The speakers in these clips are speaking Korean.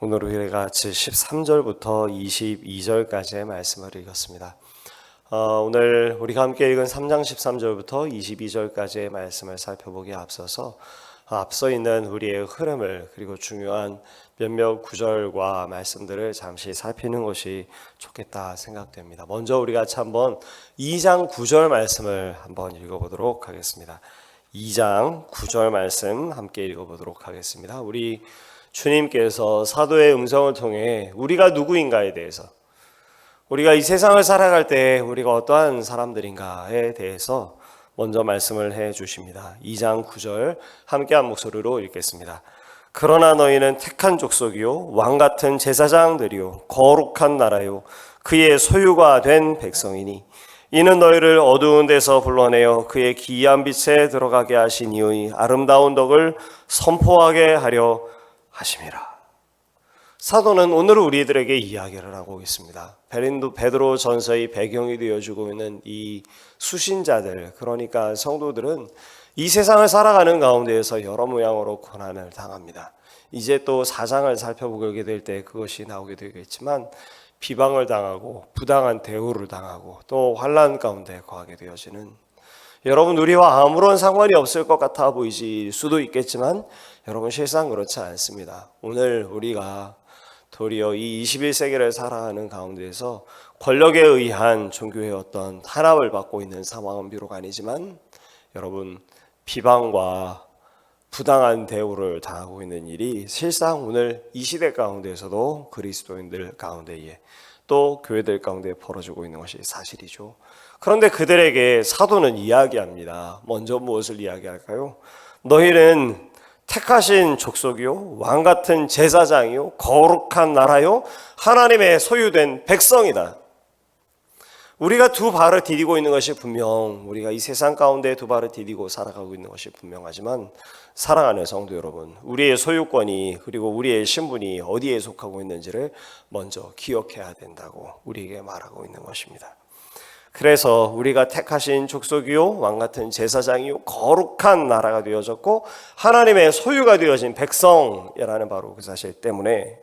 오늘 우리가 같이 13절부터 22절까지의 말씀을 읽었습니다. 오늘 우리가 함께 읽은 3장 13절부터 22절까지의 말씀을 살펴보기에 앞서서 앞서 있는 우리의 흐름을 그리고 중요한 몇몇 구절과 말씀들을 잠시 살피는 것이 좋겠다 생각됩니다. 먼저 우리가 같이 한번 2장 9절 말씀을 한번 읽어보도록 하겠습니다. 2장 9절 말씀 함께 읽어보도록 하겠습니다. 우리 주님께서 사도의 음성을 통해 우리가 누구인가에 대해서, 우리가 이 세상을 살아갈 때 우리가 어떠한 사람들인가에 대해서 먼저 말씀을 해 주십니다. 2장 9절 함께 한 목소리로 읽겠습니다. 그러나 너희는 택한 족속이요 왕같은 제사장들이요 거룩한 나라요 그의 소유가 된 백성이니 이는 너희를 어두운 데서 불러내어 그의 기이한 빛에 들어가게 하신 이의 아름다운 덕을 선포하게 하려 하심이라. 사도는 오늘 우리들에게 이야기를 하고 있습니다. 베드로 전서의 배경이 되어주고 있는 이 수신자들, 그러니까 성도들은 이 세상을 살아가는 가운데에서 여러 모양으로 고난을 당합니다. 이제 또 4장을 살펴보게 될 때 그것이 나오게 되겠지만 비방을 당하고 부당한 대우를 당하고 또 환난 가운데 거하게 되어지는, 여러분 우리와 아무런 상관이 없을 것 같아 보이실 수도 있겠지만 여러분 실상 그렇지 않습니다. 오늘 우리가 도리어 이 21세기를 살아가는 가운데에서 권력에 의한 종교의 어떤 탄압을 받고 있는 상황은 비록 아니지만 여러분 비방과 부당한 대우를 당하고 있는 일이 실상 오늘 이 시대 가운데에서도 그리스도인들 가운데에 또 교회들 가운데 벌어지고 있는 것이 사실이죠. 그런데 그들에게 사도는 이야기합니다. 먼저 무엇을 이야기할까요? 너희는 택하신 족속이요 왕같은 제사장이요 거룩한 나라요 하나님의 소유된 백성이다. 우리가 두 발을 디디고 있는 것이 분명, 우리가 이 세상 가운데 두 발을 디디고 살아가고 있는 것이 분명하지만 사랑하는 성도 여러분, 우리의 소유권이 그리고 우리의 신분이 어디에 속하고 있는지를 먼저 기억해야 된다고 우리에게 말하고 있는 것입니다. 그래서 우리가 택하신 족속이요 왕같은 제사장이요 거룩한 나라가 되어졌고 하나님의 소유가 되어진 백성이라는 바로 그 사실 때문에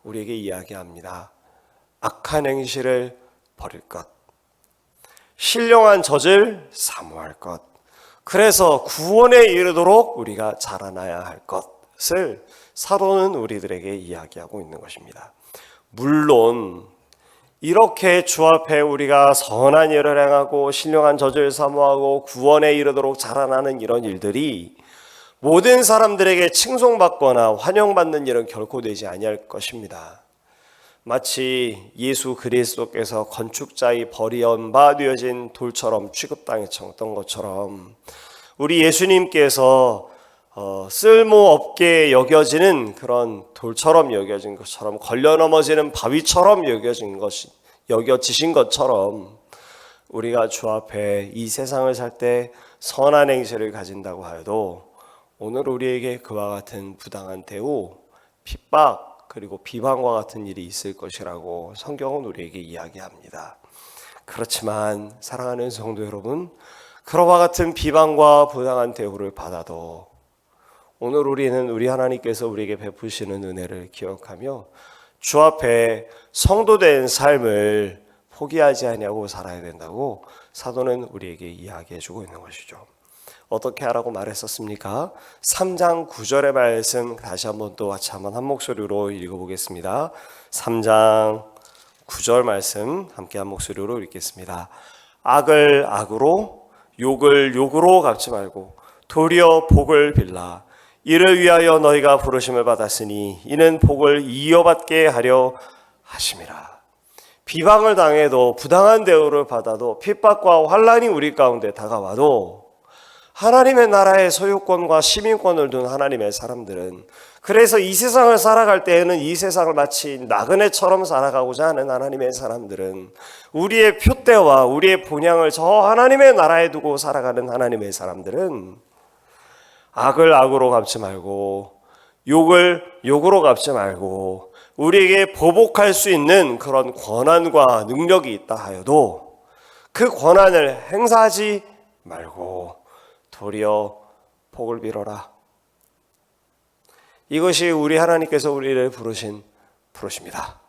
우리에게 이야기합니다. 악한 행실을 버릴 것, 신령한 젖을 사모할 것, 그래서 구원에 이르도록 우리가 자라나야 할 것을 사도는 우리들에게 이야기하고 있는 것입니다. 물론 이렇게 주 앞에 우리가 선한 일을 행하고 신령한 젖을 사모하고 구원에 이르도록 자라나는 이런 일들이 모든 사람들에게 칭송받거나 환영받는 일은 결코 되지 아니할 것입니다. 마치 예수 그리스도께서 건축자의 버리엄 바 되어진 돌처럼 취급당했던 것처럼 우리 예수님께서 쓸모없게 여겨지는 그런 돌처럼 여겨진 것처럼 걸려 넘어지는 바위처럼 여겨지신 것처럼 우리가 주 앞에 이 세상을 살 때 선한 행실을 가진다고 하여도 오늘 우리에게 그와 같은 부당한 대우, 핍박 그리고 비방과 같은 일이 있을 것이라고 성경은 우리에게 이야기합니다. 그렇지만 사랑하는 성도 여러분, 그와 같은 비방과 부당한 대우를 받아도 오늘 우리는 우리 하나님께서 우리에게 베푸시는 은혜를 기억하며 주 앞에 성도된 삶을 포기하지 아니하고 살아야 된다고 사도는 우리에게 이야기해 주고 있는 것이죠. 어떻게 하라고 말했었습니까? 3장 9절의 말씀 다시 한번 또 같이 한번 한 목소리로 읽어보겠습니다. 3장 9절 말씀 함께 한 목소리로 읽겠습니다. 악을 악으로 욕을 욕으로 갚지 말고 도리어 복을 빌라. 이를 위하여 너희가 부르심을 받았으니 이는 복을 이어받게 하려 하심이라. 비방을 당해도 부당한 대우를 받아도 핍박과 환난이 우리 가운데 다가와도 하나님의 나라의 소유권과 시민권을 둔 하나님의 사람들은, 그래서 이 세상을 살아갈 때에는 이 세상을 마치 나그네처럼 살아가고자 하는 하나님의 사람들은 우리의 표대와 우리의 본향을 저 하나님의 나라에 두고 살아가는 하나님의 사람들은 악을 악으로 갚지 말고 욕을 욕으로 갚지 말고 우리에게 보복할 수 있는 그런 권한과 능력이 있다 하여도 그 권한을 행사하지 말고 도리어 복을 빌어라. 이것이 우리 하나님께서 우리를 부르신 부르심이다.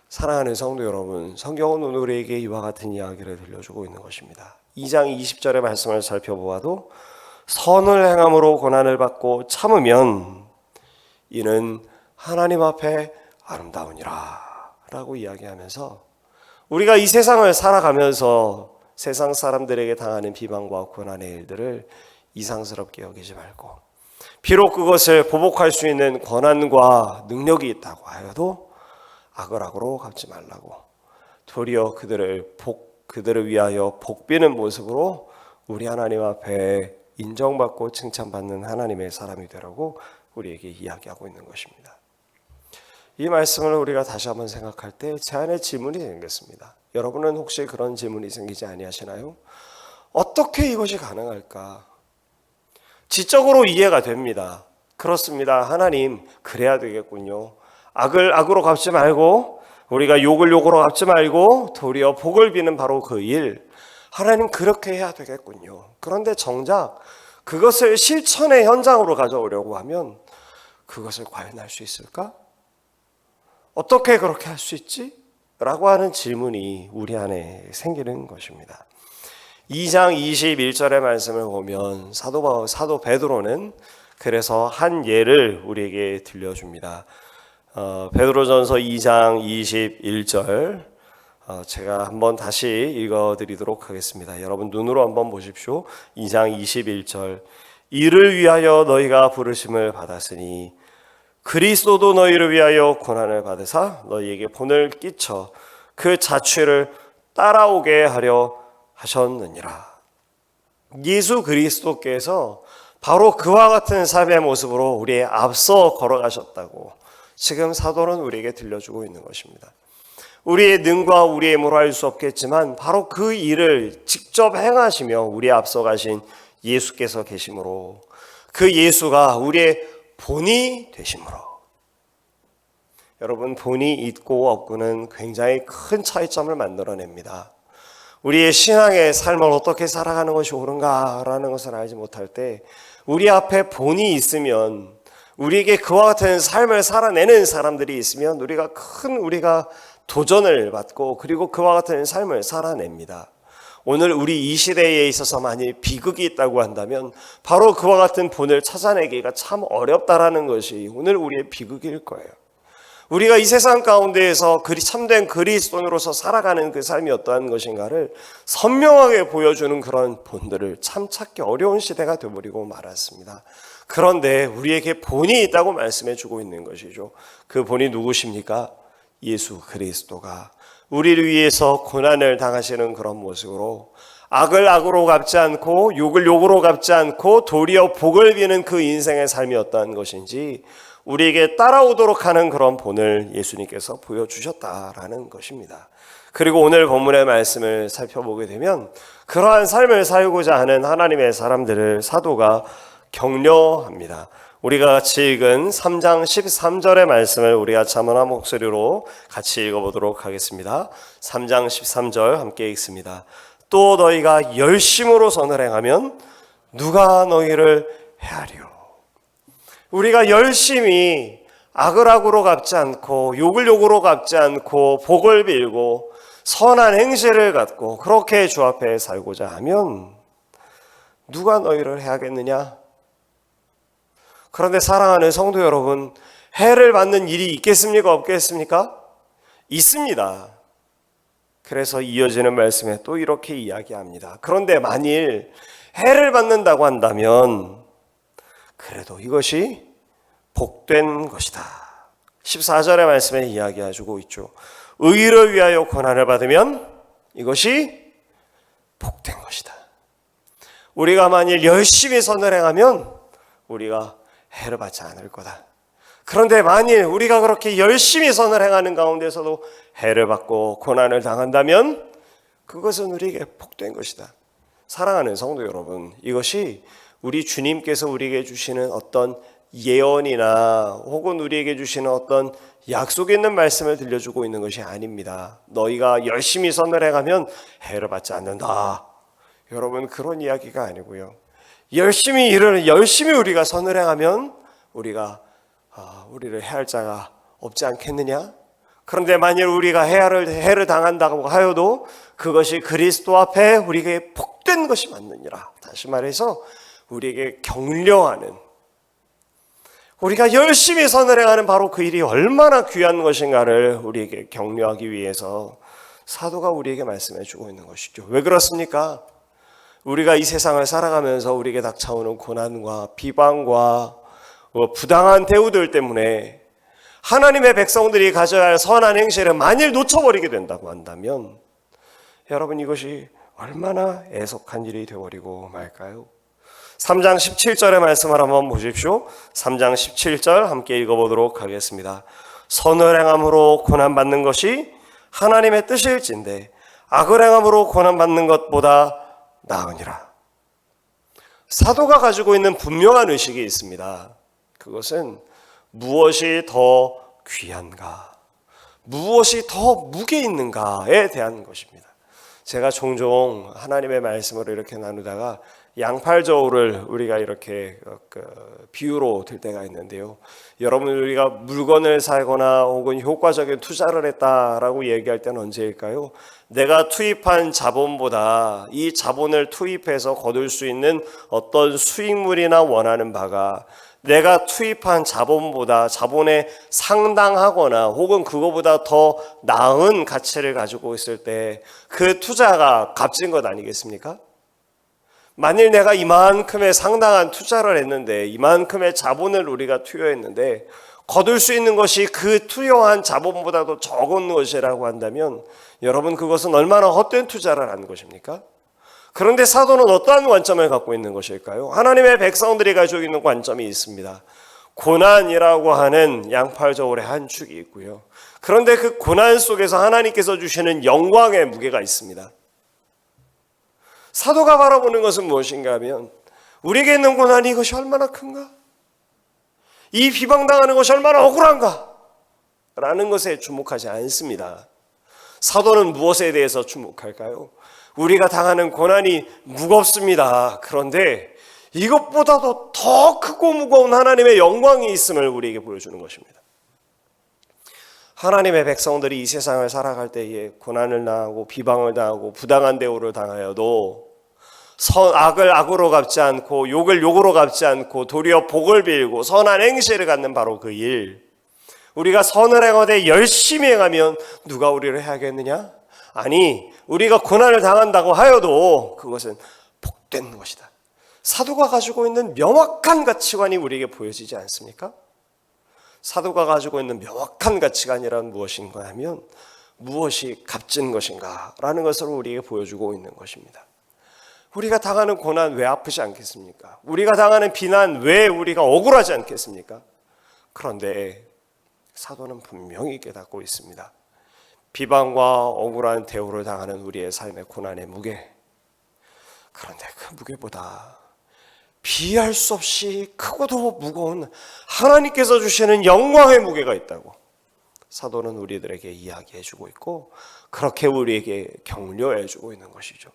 사랑하는 성도 여러분, 성경은 오늘 우리에게 이와 같은 이야기를 들려주고 있는 것입니다. 2장 20절의 말씀을 살펴보아도 선을 행함으로 고난을 받고 참으면 이는 하나님 앞에 아름다우니라 라고 이야기하면서 우리가 이 세상을 살아가면서 세상 사람들에게 당하는 비방과 고난의 일들을 이상스럽게 여기지 말고, 비록 그것을 보복할 수 있는 권한과 능력이 있다고 하여도 악을 악으로 갚지 말라고, 도리어 그들을 위하여 복비는 모습으로 우리 하나님 앞에 인정받고 칭찬받는 하나님의 사람이 되라고 우리에게 이야기하고 있는 것입니다. 이 말씀을 우리가 다시 한번 생각할 때 제 안에 질문이 생겼습니다. 여러분은 혹시 그런 질문이 생기지 아니하시나요? 어떻게 이것이 가능할까? 지적으로 이해가 됩니다. 그렇습니다. 하나님, 그래야 되겠군요. 악을 악으로 갚지 말고, 우리가 욕을 욕으로 갚지 말고 도리어 복을 비는 바로 그 일, 하나님 그렇게 해야 되겠군요. 그런데 정작 그것을 실천의 현장으로 가져오려고 하면 그것을 과연 할 수 있을까? 어떻게 그렇게 할 수 있지? 라고 하는 질문이 우리 안에 생기는 것입니다. 2장 21절의 말씀을 보면 사도 베드로는 그래서 한 예를 우리에게 들려줍니다. 베드로전서 2장 21절 제가 한번 다시 읽어드리도록 하겠습니다. 여러분 눈으로 한번 보십시오. 2장 21절, 이를 위하여 너희가 부르심을 받았으니 그리스도도 너희를 위하여 고난을 받으사 너희에게 본을 끼쳐 그 자취를 따라오게 하려 하셨느니라. 예수 그리스도께서 바로 그와 같은 삶의 모습으로 우리의 앞서 걸어가셨다고 지금 사도는 우리에게 들려주고 있는 것입니다. 우리의 능과 우리의 힘으로 할 수 없겠지만 바로 그 일을 직접 행하시며 우리의 앞서 가신 예수께서 계심으로, 그 예수가 우리의 본이 되심으로, 여러분 본이 있고 없고는 굉장히 큰 차이점을 만들어냅니다. 우리의 신앙의 삶을 어떻게 살아가는 것이 옳은가라는 것을 알지 못할 때 우리 앞에 본이 있으면, 우리에게 그와 같은 삶을 살아내는 사람들이 있으면 우리가 도전을 받고 그리고 그와 같은 삶을 살아냅니다. 오늘 우리 이 시대에 있어서 만일 비극이 있다고 한다면 바로 그와 같은 본을 찾아내기가 참 어렵다라는 것이 오늘 우리의 비극일 거예요. 우리가 이 세상 가운데에서 참된 그리스도인으로서 살아가는 그 삶이 어떠한 것인가를 선명하게 보여주는 그런 본들을 참 찾기 어려운 시대가 되어버리고 말았습니다. 그런데 우리에게 본이 있다고 말씀해 주고 있는 것이죠. 그 본이 누구십니까? 예수 그리스도가 우리를 위해서 고난을 당하시는 그런 모습으로 악을 악으로 갚지 않고 욕을 욕으로 갚지 않고 도리어 복을 비는 그 인생의 삶이 어떠한 것인지 우리에게 따라오도록 하는 그런 본을 예수님께서 보여주셨다라는 것입니다. 그리고 오늘 본문의 말씀을 살펴보게 되면 그러한 삶을 살고자 하는 하나님의 사람들을 사도가 격려합니다. 우리가 같이 읽은 3장 13절의 말씀을 우리가 자문한 목소리로 같이 읽어보도록 하겠습니다. 3장 13절 함께 읽습니다. 또 너희가 열심으로 선을 행하면 누가 너희를 헤아리요. 우리가 열심히 악을 악으로 갚지 않고 욕을 욕으로 갚지 않고 복을 빌고 선한 행실을 갖고 그렇게 주 앞에 살고자 하면 누가 너희를 해하겠느냐? 그런데 사랑하는 성도 여러분, 해를 받는 일이 있겠습니까? 없겠습니까? 있습니다. 그래서 이어지는 말씀에 또 이렇게 이야기합니다. 그런데 만일 해를 받는다고 한다면 그래도 이것이 복된 것이다. 14절의 말씀에 이야기해주고 있죠. 의를 위하여 고난을 받으면 이것이 복된 것이다. 우리가 만일 열심히 선을 행하면 우리가 해를 받지 않을 거다. 그런데 만일 우리가 그렇게 열심히 선을 행하는 가운데서도 해를 받고 고난을 당한다면 그것은 우리에게 복된 것이다. 사랑하는 성도 여러분, 이것이 우리 주님께서 우리에게 주시는 어떤 예언이나 혹은 우리에게 주시는 어떤 약속 있는 말씀을 들려주고 있는 것이 아닙니다. 너희가 열심히 선을 행하면 해를 받지 않는다. 여러분, 그런 이야기가 아니고요. 열심히 우리가 선을 행하면 우리를 해할 자가 없지 않겠느냐? 그런데 만일 우리가 해를 당한다고 하여도 그것이 그리스도 앞에 우리에게 복된 것이 맞느니라. 다시 말해서 우리에게 격려하는, 우리가 열심히 선을 행하는 바로 그 일이 얼마나 귀한 것인가를 우리에게 격려하기 위해서 사도가 우리에게 말씀해 주고 있는 것이죠. 왜 그렇습니까? 우리가 이 세상을 살아가면서 우리에게 닥쳐오는 고난과 비방과 부당한 대우들 때문에 하나님의 백성들이 가져야 할 선한 행실을 만일 놓쳐버리게 된다고 한다면 여러분, 이것이 얼마나 애석한 일이 되어버리고 말까요? 3장 17절의 말씀을 한번 보십시오. 3장 17절 함께 읽어보도록 하겠습니다. 선을 행함으로 고난받는 것이 하나님의 뜻일진데 악을 행함으로 고난받는 것보다 나으니라. 사도가 가지고 있는 분명한 의식이 있습니다. 그것은 무엇이 더 귀한가, 무엇이 더 무게 있는가에 대한 것입니다. 제가 종종 하나님의 말씀을 이렇게 나누다가 양팔저울을 우리가 이렇게 비유로 들 때가 있는데요. 여러분, 우리가 물건을 사거나 혹은 효과적인 투자를 했다라고 얘기할 때는 언제일까요? 내가 투입한 자본보다 이 자본을 투입해서 거둘 수 있는 어떤 수익물이나 원하는 바가 내가 투입한 자본보다 자본에 상당하거나 혹은 그거보다 더 나은 가치를 가지고 있을 때 그 투자가 값진 것 아니겠습니까? 만일 내가 이만큼의 상당한 투자를 했는데, 이만큼의 자본을 우리가 투여했는데 거둘 수 있는 것이 그 투여한 자본보다도 적은 것이라고 한다면 여러분, 그것은 얼마나 헛된 투자를 한 것입니까? 그런데 사도는 어떠한 관점을 갖고 있는 것일까요? 하나님의 백성들이 가지고 있는 관점이 있습니다. 고난이라고 하는 양팔저울의 한 축이 있고요. 그런데 그 고난 속에서 하나님께서 주시는 영광의 무게가 있습니다. 사도가 바라보는 것은 무엇인가 하면 우리에게 있는 고난이 이것이 얼마나 큰가? 이 비방당하는 것이 얼마나 억울한가? 라는 것에 주목하지 않습니다. 사도는 무엇에 대해서 주목할까요? 우리가 당하는 고난이 무겁습니다. 그런데 이것보다도 더 크고 무거운 하나님의 영광이 있음을 우리에게 보여주는 것입니다. 하나님의 백성들이 이 세상을 살아갈 때에 고난을 당하고 비방을 당하고 부당한 대우를 당하여도 악을 악으로 갚지 않고 욕을 욕으로 갚지 않고 도리어 복을 빌고 선한 행실을 갖는 바로 그 일, 우리가 선을 행하되 열심히 행하면 누가 우리를 해하겠느냐? 아니, 우리가 고난을 당한다고 하여도 그것은 복된 것이다. 사도가 가지고 있는 명확한 가치관이 우리에게 보여지지 않습니까? 사도가 가지고 있는 명확한 가치관이란 무엇인가 하면 무엇이 값진 것인가 라는 것을 우리에게 보여주고 있는 것입니다. 우리가 당하는 고난 왜 아프지 않겠습니까? 우리가 당하는 비난 왜 우리가 억울하지 않겠습니까? 그런데 사도는 분명히 깨닫고 있습니다. 비방과 억울한 대우를 당하는 우리의 삶의 고난의 무게, 그런데 그 무게보다 비할 수 없이 크고도 무거운 하나님께서 주시는 영광의 무게가 있다고 사도는 우리들에게 이야기해주고 있고, 그렇게 우리에게 격려해주고 있는 것이죠.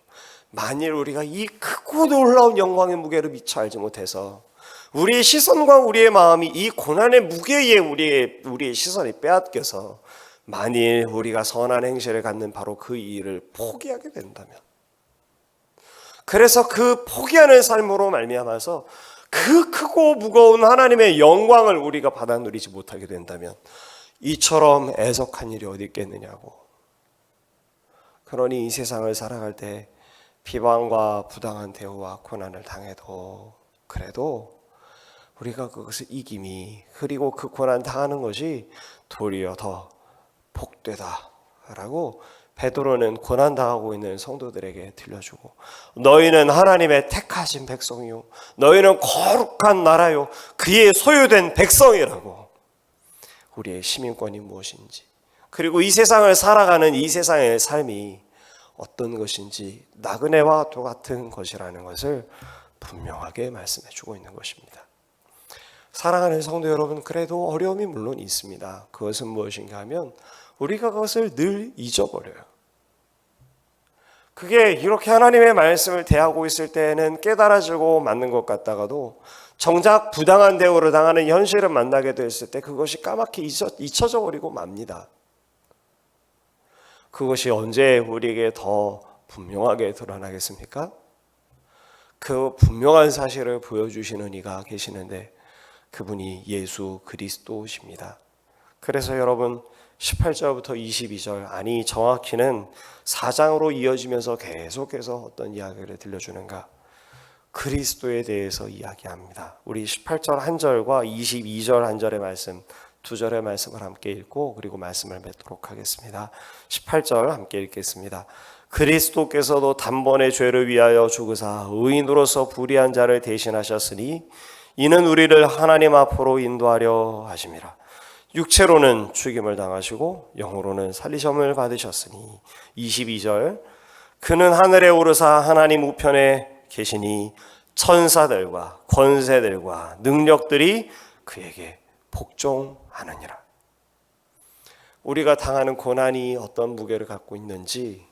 만일 우리가 이 크고 놀라운 영광의 무게를 미처 알지 못해서 우리의 시선과 우리의 마음이 이 고난의 무게에 우리의 시선이 빼앗겨서 만일 우리가 선한 행실을 갖는 바로 그 일을 포기하게 된다면, 그래서 그 포기하는 삶으로 말미암아서 그 크고 무거운 하나님의 영광을 우리가 받아 누리지 못하게 된다면 이처럼 애석한 일이 어디 있겠느냐고. 그러니 이 세상을 살아갈 때 비방과 부당한 대우와 고난을 당해도 그래도 우리가 그것을 이김이, 그리고 그 고난 당하는 것이 도리어 더 복되다라고 베드로는 고난당하고 있는 성도들에게 들려주고, 너희는 하나님의 택하신 백성이요, 너희는 거룩한 나라요, 그의 소유된 백성이라고 우리의 시민권이 무엇인지, 그리고 이 세상을 살아가는 이 세상의 삶이 어떤 것인지 나그네와 똑같은 것이라는 것을 분명하게 말씀해 주고 있는 것입니다. 사랑하는 성도 여러분, 그래도 어려움이 물론 있습니다. 그것은 무엇인가 하면 우리가 그것을 늘 잊어버려요. 그게 이렇게 하나님의 말씀을 대하고 있을 때에는 깨달아지고 맞는 것 같다가도 정작 부당한 대우를 당하는 현실을 만나게 됐을 때 그것이 까맣게 잊혀져 버리고 맙니다. 그것이 언제 우리에게 더 분명하게 드러나겠습니까? 그 분명한 사실을 보여주시는 이가 계시는데 그분이 예수 그리스도십니다. 그래서 여러분 18절부터 22절, 아니 정확히는 4장으로 이어지면서 계속해서 어떤 이야기를 들려주는가? 그리스도에 대해서 이야기합니다. 우리 18절 한 절과 22절 한 절의 말씀, 두 절의 말씀을 함께 읽고 그리고 말씀을 맺도록 하겠습니다. 18절 함께 읽겠습니다. 그리스도께서도 단번에 죄를 위하여 죽으사 의인으로서 불의한 자를 대신하셨으니 이는 우리를 하나님 앞으로 인도하려 하심이라. 육체로는 죽임을 당하시고 영으로는 살리심을 받으셨으니 22절 그는 하늘에 오르사 하나님 우편에 계시니 천사들과 권세들과 능력들이 그에게 복종하느니라. 우리가 당하는 고난이 어떤 무게를 갖고 있는지,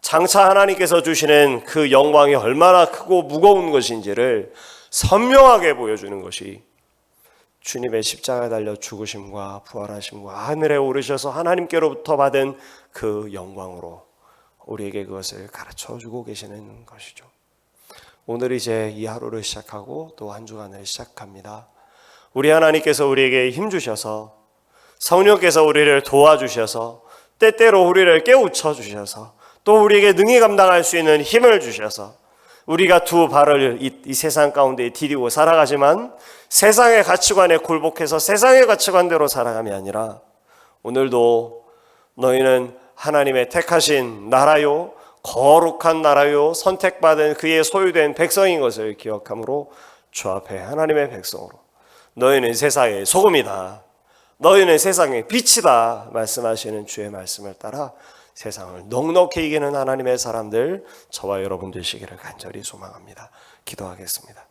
장차 하나님께서 주시는 그 영광이 얼마나 크고 무거운 것인지를 선명하게 보여주는 것이 주님의 십자가에 달려 죽으심과 부활하심과 하늘에 오르셔서 하나님께로부터 받은 그 영광으로 우리에게 그것을 가르쳐주고 계시는 것이죠. 오늘 이제 이 하루를 시작하고 또 한 주간을 시작합니다. 우리 하나님께서 우리에게 힘주셔서, 성령께서 우리를 도와주셔서, 때때로 우리를 깨우쳐 주셔서, 또 우리에게 능히 감당할 수 있는 힘을 주셔서 우리가 두 발을 이 세상 가운데 디디고 살아가지만 세상의 가치관에 굴복해서 세상의 가치관대로 살아감이 아니라 오늘도 너희는 하나님의 택하신 나라요, 거룩한 나라요, 선택받은 그의 소유된 백성인 것을 기억함으로 주 앞에 하나님의 백성으로 너희는 세상의 소금이다, 너희는 세상의 빛이다 말씀하시는 주의 말씀을 따라 세상을 넉넉히 이기는 하나님의 사람들, 저와 여러분 되시기를 간절히 소망합니다. 기도하겠습니다.